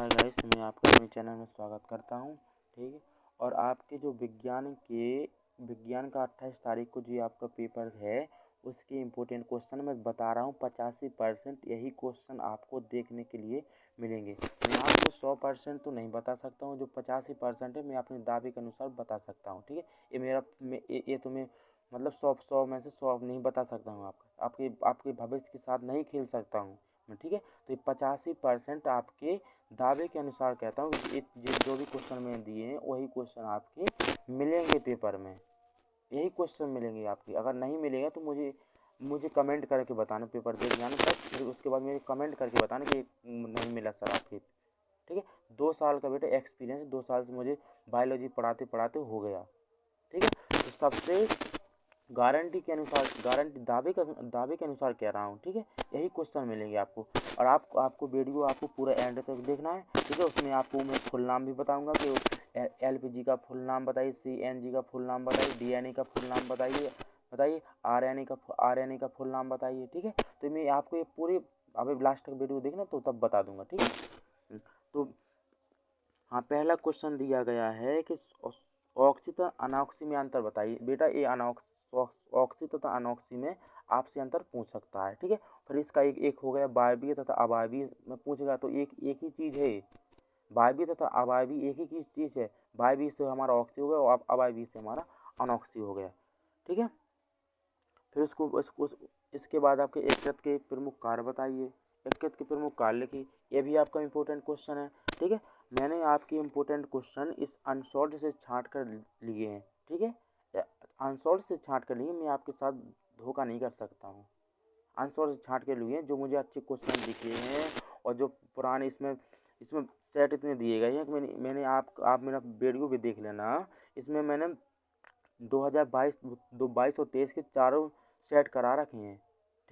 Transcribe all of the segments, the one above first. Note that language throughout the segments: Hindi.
हाय गाइस, मैं आपका अपने चैनल में स्वागत करता हूं। ठीक है। और आपके जो विज्ञान का 28 तारीख को जो आपका पेपर है उसके इम्पोर्टेंट क्वेश्चन मैं बता रहा हूं। 85% यही क्वेश्चन आपको देखने के लिए मिलेंगे। मैं आपको 100% तो नहीं बता सकता हूं, जो 85% है मैं अपने दावे के अनुसार बता सकता हूं। ठीक है। ये तो मैं मतलब 100 में से 100 नहीं बता सकता हूँ। आपके भविष्य के साथ नहीं खेल सकता हूँ मैं। ठीक है। तो ये 85% आपके दावे के अनुसार कहता हूँ कि जो भी क्वेश्चन मैंने दिए हैं वही क्वेश्चन आपके मिलेंगे पेपर में। यही क्वेश्चन मिलेंगे आपके। अगर नहीं मिलेगा तो मुझे कमेंट करके बताना, पेपर देख जाने तक। फिर उसके बाद मुझे कमेंट करके बताना कि नहीं मिला सर आपके। ठीक है। 2 साल का बेटा एक्सपीरियंस, 2 साल से मुझे बायोलॉजी पढ़ाते पढ़ाते हो गया। ठीक है। तो सबसे दावे के अनुसार कह रहा हूँ। ठीक है। यही क्वेश्चन मिलेंगे आपको। और आपको वीडियो आपको पूरा एंड तक देखना है। ठीक है। उसमें आपको मैं फुल नाम भी बताऊंगा कि एलपीजी का फुल नाम बताइए, सीएनजी का फुल नाम बताइए, डीएनए का फुल नाम बताइए आरएनए का फुल नाम बताइए। ठीक है। तो मैं आपको ये पूरी अभी लास्ट तक वीडियो देखना तो तब बता दूंगा। ठीक है। तो हाँ, पहला क्वेश्चन दिया गया है कि ऑक्सी तथा अनॉक्सी में अंतर बताइए। बेटा ये ऑक्सी तथा अनॉक्सी में आपसे अंतर पूछ सकता है। ठीक है। फिर इसका एक हो गया वायवीय तथा अवायवीय में पूछेगा तो एक ही चीज़ है। वायवीय तथा अवायवीय एक ही चीज़ है। वायवीय से हमारा ऑक्सी हो गया और अवायवीय से हमारा अनॉक्सी हो गया। ठीक है। फिर इसके बाद आपके एककृत के प्रमुख कार्य बताइए। एककृत के प्रमुख कार्य लिखिए। ये भी आपका इम्पोर्टेंट क्वेश्चन है। ठीक है। मैंने आपके इम्पोर्टेंट क्वेश्चन इस अनसॉल्व से छांट कर लिए हैं। ठीक है। अनसॉल्व से छांट कर लिए, मैं आपके साथ धोखा नहीं कर सकता हूँ। अनसॉल्व से छांट के लिए जो मुझे अच्छे क्वेश्चन दिखे हैं और जो पुराने इसमें सेट इतने दिए गए हैं कि मैंने आप मेरा वीडियो भी देख लेना। इसमें मैंने 2022 और 23 के चारों सेट करा रखे हैं।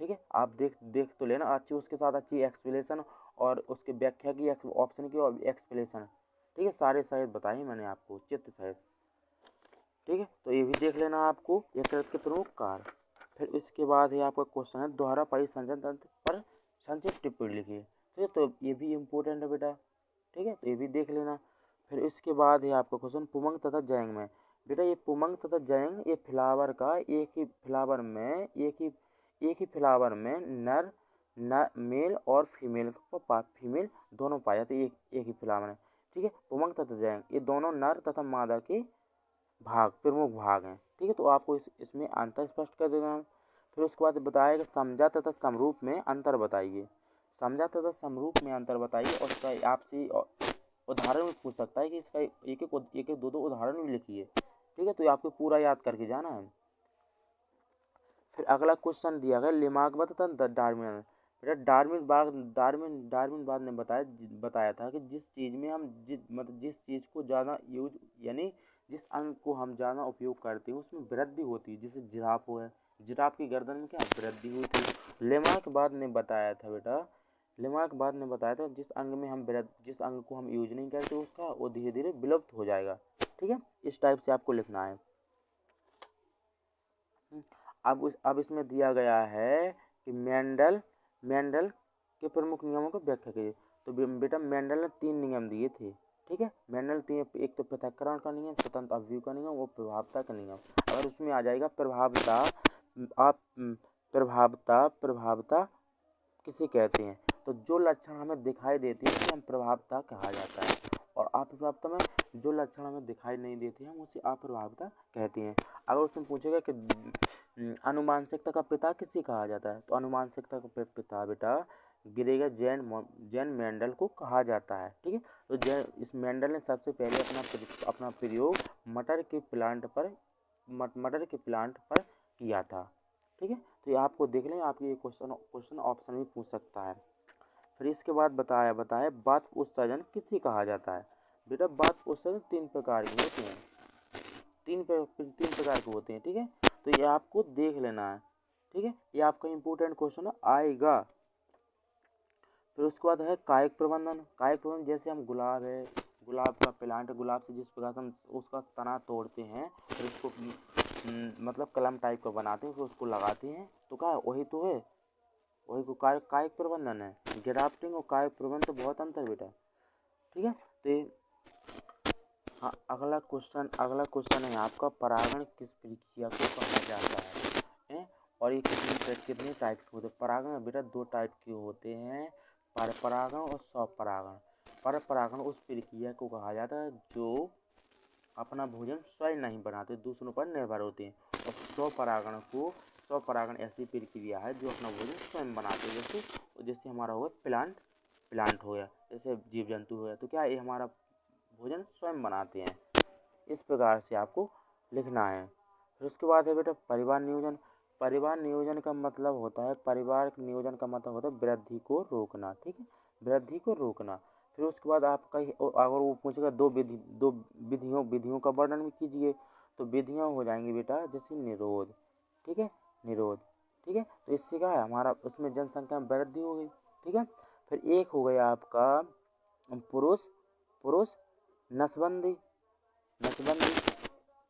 ठीक है। आप देख तो लेना अच्छी, उसके साथ अच्छी एक्सप्लेनेशन और उसके व्याख्या की ऑप्शन की और एक्सप्लेनेशन। ठीक है। सारे सहित बताइए मैंने आपको, चित्र सहित। ठीक है। तो ये भी देख लेना आपको, एककृत के प्रमुख कार्य। फिर इसके बाद है आपका क्वेश्चन है दोहरा परिसंचरण तंत्र पर संक्षिप्त टिप्पणी लिखिए। ठीक है। तो ये भी इम्पोर्टेंट है बेटा। ठीक है। तो ये भी देख लेना। फिर इसके बाद है आपका क्वेश्चन पुमंग तथा जयंग में। बेटा ये पुमंग तथा जयंग ये फ्लावर का एक ही फ्लावर में नर मेल और फीमेल दोनों पाए जाते हैं एक ही फ्लावर में। ठीक है। पुमंग तथा जयंग ये दोनों नर तथा मादा के प्रमुख भाग हैं। ठीक है। तो आपको इसमें अंतर स्पष्ट कर देना है। फिर उसके बाद बताएगा समझा तथा समरूप में अंतर बताइए। समझा तथा समरूप में अंतर बताइए और उसका आपसे उदाहरण भी पूछ सकता है कि इसका एक दो उदाहरण भी लिखिए। ठीक है। तो ये आपको पूरा याद करके जाना है। फिर अगला क्वेश्चन दिया गया लिमार्क तथा डार्विन। बेटा डार्विन ने बताया था कि जिस चीज़ में हम जिस चीज़ को ज़्यादा यूज यानी जिस अंग को हम ज़्यादा उपयोग करते हैं उसमें वृद्धि होती है। जैसे जिराफ हो है, जिराफ की गर्दन में क्या वृद्धि हुई थी। लिमार्क ने बताया था जिस अंग को हम यूज नहीं करते उसका वो धीरे धीरे विलुप्त हो जाएगा। ठीक है। इस टाइप से आपको लिखना है। अब इसमें दिया गया है कि मेंडल के प्रमुख नियमों को व्याख्या कीजिए। तो बेटा मेंडल ने 3 नियम दिए थे। ठीक है। मेंडल एक तो पृथक्करण का नियम, स्वतंत्र अवयव का नियम और प्रभावता का नियम। अगर उसमें आ जाएगा प्रभावता किसे कहते हैं, तो जो लक्षण हमें दिखाई देती है उसे हम प्रभावता कहा जाता है। और अप्रभावता में जो लक्षण हमें दिखाई नहीं देते हैं हम उसे अप्रभावता कहते हैं। अगर उसमें पूछेगा अनुमानसिकता का पिता किसे कहा जाता है, तो अनुमानसिकता का पिता बेटा गिरेगा जैन मेंडल को कहा जाता है। ठीक है। तो इस मेंडल ने सबसे पहले अपना प्रयोग मटर के प्लांट पर किया था। ठीक है। तो ये आपको देख लें, आपके ये क्वेश्चन ऑप्शन भी पूछ सकता है। फिर इसके बाद बताया बात उत्सर्जन किसे कहा जाता है। बेटा बात उत्सर्जन 3 प्रकार के होते हैं। 3 प्रकार के होते हैं। ठीक है। तो ये आपको देख लेना है। ठीक है। ये आपका इम्पोर्टेंट क्वेश्चन आएगा। फिर उसके बाद है कायिक प्रबंधन। जैसे हम गुलाब का प्लांट, गुलाब से जिस प्रकार हम उसका तना तोड़ते हैं फिर उसको मतलब कलम टाइप का बनाते हैं, फिर उसको लगाते हैं, तो क्या वही तो है, वही को कायिक प्रबंधन है। ग्राफ्टिंग और कायिक प्रबंधन तो बहुत अंतर बेटा। ठीक है। तो ये हाँ, अगला क्वेश्चन है आपका, परागण किस प्रक्रिया को कहा जाता है? और ये कितने टाइप के होते हैं? परागण बेटा दो टाइप के होते हैं, पर परागण और स्वपरागण। पर परागण उस प्रक्रिया को कहा जाता है जो अपना भोजन स्वयं नहीं बनाते, दूसरों पर निर्भर होते हैं। और स्वपरागण ऐसी प्रक्रिया है जो अपना भोजन स्वयं बनाते हैं, जैसे हमारा हुआ प्लांट हो गया, जैसे जीव जंतु हो गया, तो क्या ये हमारा भोजन स्वयं बनाते हैं। इस प्रकार से आपको लिखना है। फिर उसके बाद है बेटा परिवार नियोजन। परिवार नियोजन का मतलब होता है, परिवार नियोजन का मतलब होता है वृद्धि को रोकना, ठीक है, वृद्धि को रोकना। फिर उसके बाद आपका अगर वो पूछेगा दो विधियों का वर्णन भी कीजिए, तो विधियाँ हो जाएंगी बेटा जैसे निरोध, ठीक है, निरोध, ठीक है। तो इससे क्या है, हमारा उसमें जनसंख्या में वृद्धि हो गई, ठीक है। फिर एक हो गया आपका पुरुष नसबंदी,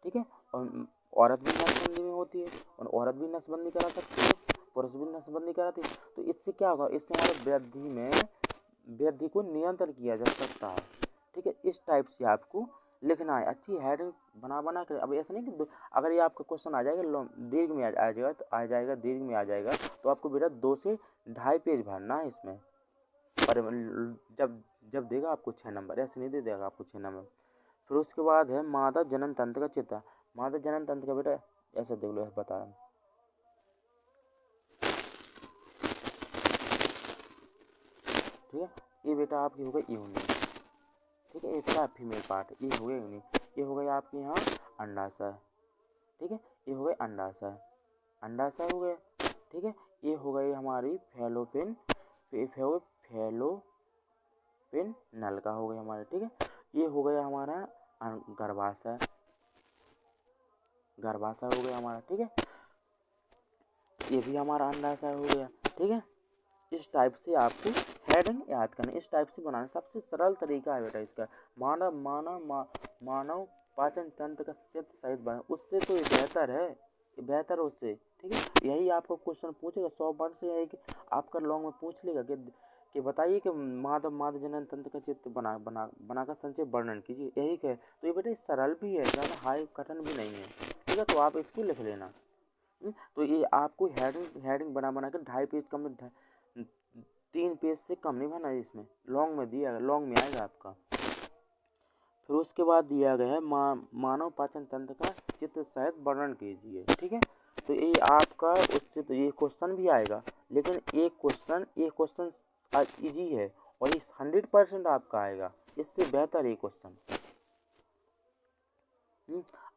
ठीक है, और औरत भी नसबंदी में होती है, और औरत भी नसबंदी करा सकती है, पुरुष भी नसबंदी कराती है। तो इससे क्या होगा, इससे हमारे वृद्धि को नियंत्रण किया जा सकता है, ठीक है। इस टाइप से आपको लिखना है, अच्छी हेडिंग बना कर। अब ऐसा नहीं कि अगर ये आपका क्वेश्चन आ जाएगा दीर्घ में आ जाएगा दीर्घ में आ जाएगा, तो आपको बेटा 2 से 2.5 पेज भरना है इसमें। पर जब देगा आपको 6 नंबर, ऐसे नहीं दे देगा आपको 6 नंबर। फिर उसके बाद है मादा जनन तंत्र का चित्र। मादा जनन तंत्र का बेटा ऐसे देख लो, ऐसे बता रहा हूँ, ठीक है। ये बेटा आपकी हो गई यूनिट, ठीक है, ये क्या फीमेल पार्ट, ये हो गया यूनिट। ये हो गया आपके यहाँ अंडाशय, ठीक है, ये हो गया अंडाशय हो गया, ठीक है। ये हो गई हमारी फैलोपिन नलिका हो गई हमारे, ठीक है। ये हो गया हमारा गर्भाशय हो गया हमारा, ठीक है। ये भी हमारा अंडाशय हो गया, ठीक है। इस टाइप से आपको हेडिंग याद करना, इस टाइप से बनाना सबसे सरल तरीका है बेटा इसका। मानव पाचन तंत्र का चित्र सहित बना, उससे तो ये बेहतर उससे, ठीक है। यही आपको क्वेश्चन पूछेगा 100 वर्ड से, यही आपका लॉन्ग में पूछ लेगा कि बताइए कि मानव जनन तंत्र का चित्र बनाकर संक्षेप वर्णन कीजिए, यही है। तो ये बेटा सरल भी है, ज़्यादा हाई कठिन भी नहीं है, ठीक है। तो आप इसको लिख लेना। तो ये आपको हेडिंग बना के 2.5 पेज कम, 3 पेज से कम नहीं भरना है, इसमें लॉन्ग में आएगा आपका। फिर उसके बाद दिया गया है मानव पाचन तंत्र का चित्र सहित वर्णन कीजिए, ठीक है। तो ये आपका उससे तो ये क्वेश्चन भी आएगा, लेकिन एक क्वेश्चन इजी है, और ये 100% आपका आएगा, इससे बेहतर ये क्वेश्चन।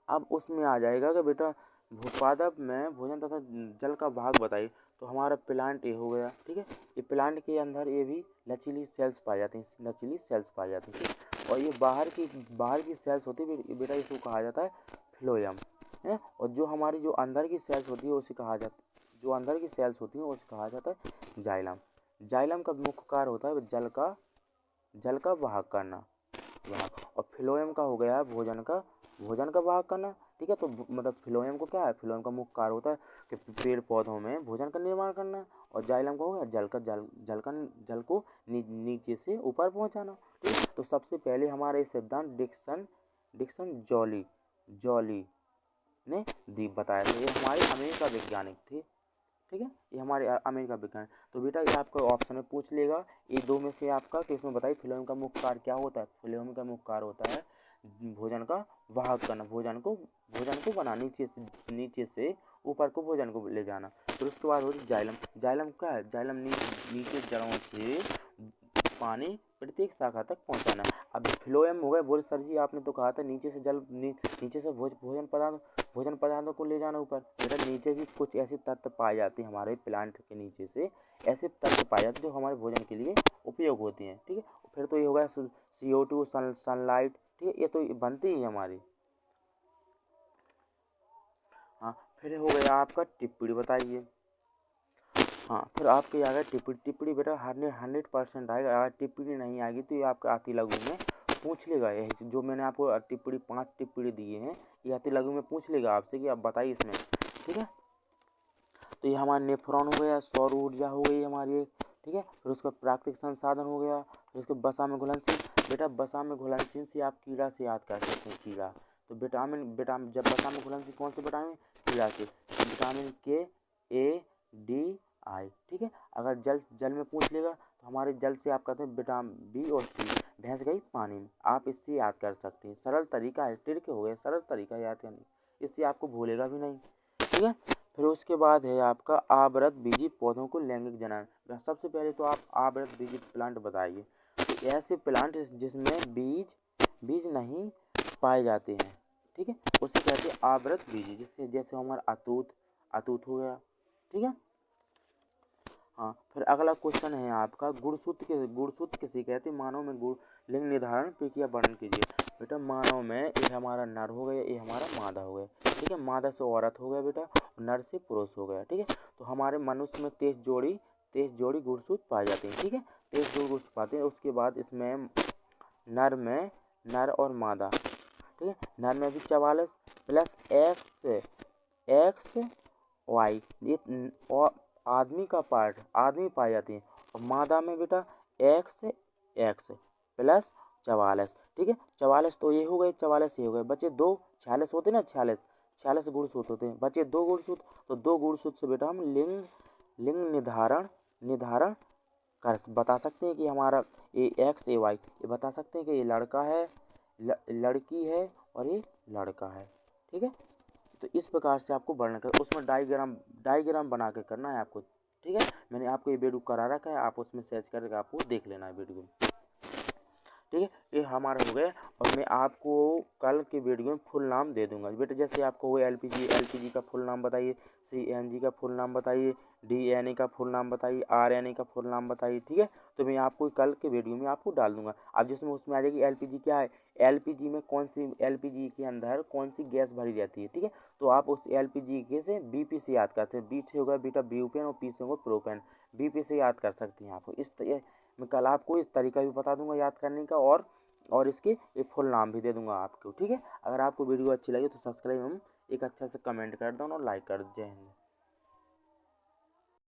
अब उसमें आ जाएगा कि बेटा भूपादप में भोजन तथा जल का भाग बताइए। तो हमारा प्लांट ये हो गया, ठीक है। ये प्लांट के अंदर ये भी लचीली सेल्स पाई जाती हैं, ठीक है। और ये बाहर की सेल्स होती है बेटा, इसको कहा जाता है फ्लोएम है। और जो हमारी जो अंदर की सेल्स होती है उसे कहा जाता है जाइलम। जाइलम का मुख्य कार्य होता है जल का वाहक करना, और फ्लोएम का हो गया भोजन का वाहक करना, ठीक है। तो मतलब फ्लोएम को क्या है, फ्लोएम का मुख्य कार्य होता है कि पेड़ पौधों में भोजन का निर्माण करना, और जाइलम का हो गया जल को नीचे से ऊपर पहुंचाना, ठीक है। तो सबसे पहले हमारे सिद्धांत डिक्सन जॉली ने बताया था। ये हमारे अमेरिका वैज्ञानिक थे, ठीक है, ये हमारे अमेरिका विज्ञान। तो बेटा ये आपका ऑप्शन में पूछ लेगा, ये 2 में से आपका किसमें बताइए फ्लोएम का मुख्य कार्य क्या होता है। फ्लोएम का मुख्य कार्य होता है भोजन का वाहक करना, भोजन को बना नीचे से ऊपर को भोजन को ले जाना। फिर उसके बाद होती जाइलम क्या है, जाइलम नीचे जड़ों से पानी प्रत्येक शाखा तक पहुंचाना। अब फ्लोएम हो गए, बोले सर जी आपने तो कहा था नीचे से भोजन पदार्थों को ले जाना ऊपर। बेटा नीचे भी कुछ ऐसे तत्व पाए जाते हैं हमारे प्लांट के नीचे से, ऐसे तत्व पाए जाते हैं जो हमारे भोजन के लिए उपयोग होते हैं, ठीक है। फिर तो ये हो गया CO2 सनलाइट, ठीक है, ये तो बनती ही है हमारी। हाँ, फिर हो गया आपका टिप्पणी बताइए। हाँ, फिर आपके आ गया टिप्पणी बेटा 100% आएगा। अगर टिप्पणी नहीं आएगी तो ये आपका आती लघु में पूछ लेगा। यही जो मैंने आपको 5 टिप्पणी दिए हैं, ये आती लघु में पूछ लेगा आपसे कि आप बताइए इसमें, ठीक है। तो ये हमारा नेफ्रॉन हो गया, सौर ऊर्जा हो गई हमारी, ठीक है। फिर उसका प्राकृतिक संसाधन हो गया। फिर उसके वसा में घुलनशील, बेटा वसा में घुलनशील से आप कीड़ा से याद कर सकते हैं, कीड़ा। तो विटामिन जब वसा में घुलनशील कौन से विटामिन, कीड़ा से, विटामिन के, ए, डी, आई, ठीक है। अगर जल में पूछ लेगा तो हमारे जल से आप कहते हैं विटामिन बी और सी, भैंस गई पानी में, आप इससे याद कर सकते हैं। सरल तरीका है, ट्रिक हो गया, सरल तरीका याद करने, इससे आपको भूलेगा भी नहीं, ठीक है। फिर उसके बाद है आपका आवृत बीजी पौधों को लैंगिक जनन। सबसे पहले तो आप आवृत बीजी प्लांट बताइए। तो ऐसे प्लांट जिसमें बीज नहीं पाए जाते हैं, ठीक है, उसे कहते हैं आवृत बीजी। जिससे जैसे हमारा अतूत हो गया, ठीक है। हाँ, फिर अगला क्वेश्चन है आपका गुणसूत्र किसे कहते हैं? मानव में गुण लिंग निर्धारण प्रक्रिया वर्णन कीजिए। बेटा मानव में ये हमारा नर हो गया, ये हमारा मादा हो गया, ठीक है। मादा से औरत हो गया बेटा, नर से पुरुष हो गया, ठीक है। तो हमारे मनुष्य में 23 जोड़ी गुणसूत्र पाए जाते हैं, ठीक है। 23 जोड़ी गुणसूत्र पाते हैं। उसके बाद इसमें नर और मादा, ठीक है। नर में भी 44 प्लस एक्स वाई, ये और आदमी का पार्ट आदमी पाए जाते हैं। और मादा में बेटा एक्स प्लस 44, ठीक है। 44 तो ये हो गए, 44 ये हो गए, बचे 2, 46 होते ना, 46 गुणसूत्र होते हैं, बचे 2 गुणसूत्र। तो 2 गुणसूत्र से बेटा हम लिंग निर्धारण बता सकते हैं कि हमारा ये एक्स ए वाई, ये बता सकते हैं कि ये लड़का है, लड़की है और ये लड़का है, ठीक है। तो इस प्रकार से आपको वर्णन कर, उसमें डायग्राम बना के करना है आपको, ठीक है। मैंने आपको ये वीडियो करा रखा है, आप उसमें सर्च करके आपको देख लेना है वीडियो, ठीक है। ये हमारा हो गया। और मैं आपको कल के वीडियो में फुल नाम दे दूंगा बेटा। जैसे आपको वो एलपीजी का फुल नाम बताइए, सीएनजी का फुल नाम बताइए, डीएनए का फुल नाम बताइए, आरएनए का फुल नाम बताइए, ठीक है। तो मैं आपको कल के वीडियो में आपको डाल दूंगा। अब जिसमें उसमें आ जाएगी एलपीजी क्या है, एलपीजी में एलपीजी के अंदर कौन सी गैस भरी जाती है, ठीक है। तो आप उस एलपीजी के से बीपी से याद करते हैं। बी से होगा बेटा ब्यूपेन और पी से होगा प्रोपेन, बीपी से याद कर सकते हैं आपको। मैं कल आपको इस तरीका भी बता दूंगा याद करने का, और इसके एक फुल नाम भी दे दूंगा आपको, ठीक है। अगर आपको वीडियो अच्छी लगी तो सब्सक्राइब हम एक अच्छा से कमेंट कर दो और लाइक कर दो। जय हिंद।